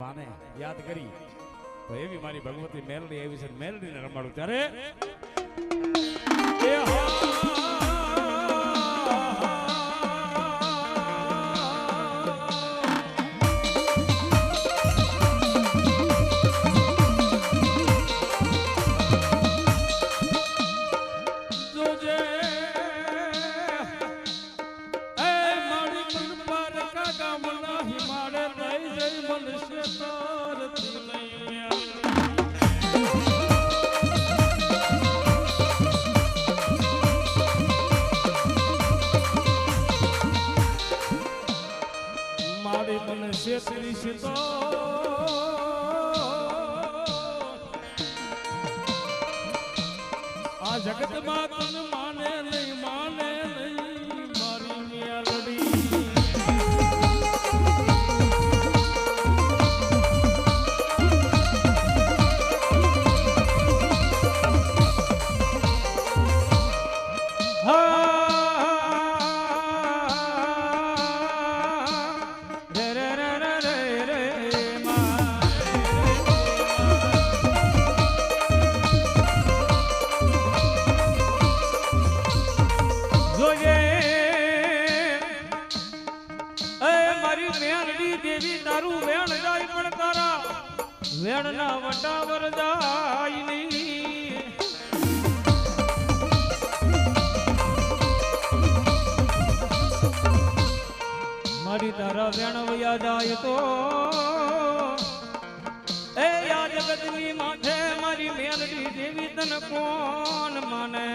માને યાદ કરી તો એવી મારી ભગવતી મેલડી એવી છે મેલડીને રમાડું ત્યારે આ જગત માં તન માને નહીં મારી મેલડી વેણ ના વટા વરદાય ની મારી તારા વેણ વયા જાય તો એ આ જગતની માથે મારી મેલડી દેવી તન કોણ માને